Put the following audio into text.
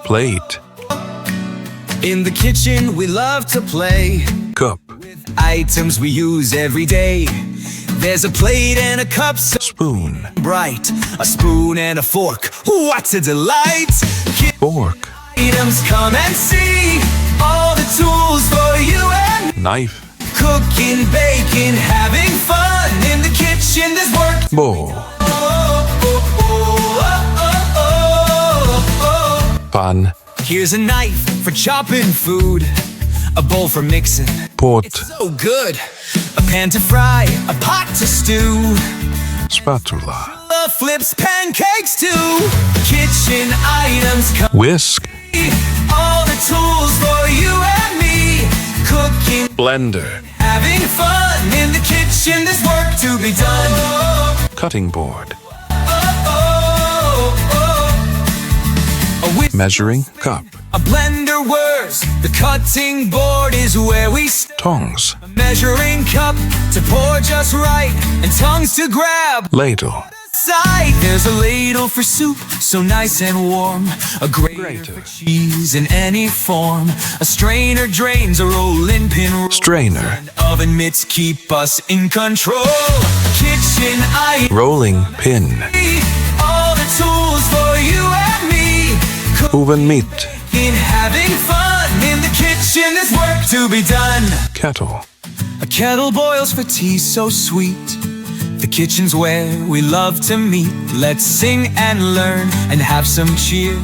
Plate. In the kitchen we love to play. Cup. Items we use every day. There's a plate and a cup so Spoon. bright. A spoon and a fork, what a delight. Fork. Items, come and see. All the tools for you and me. Knife. Cooking, baking, having fun. In the kitchen there's work. Bowl. Pan. Here's a knife for chopping food. A bowl for mixing. Pot. It's so good. A pan to fry, a pot to stew. Spatula. Flips pancakes too. Kitchen items come. Whisk. All the tools for you and me. Cooking, Blender. having fun. In the kitchen there's work to be done. Cutting board. A whisk, Measuring cup. a blender whirs. The cutting board is where we start. Tongs. A measuring cup to pour just right. And tongues to grab. Ladle. Side. There's a ladle for soup, so nice and warm. A grater for cheese in any form. A strainer drains a rolling pin. Strainer. And oven mitts keep us in control. Kitchen items. Rolling pin. All the tools for you and me. Oven meat. In having fun. In the kitchen there's work to be done. Kettle. A kettle boils for tea so sweet. The kitchen's where we love to meet. Let's sing and learn and have some cheer.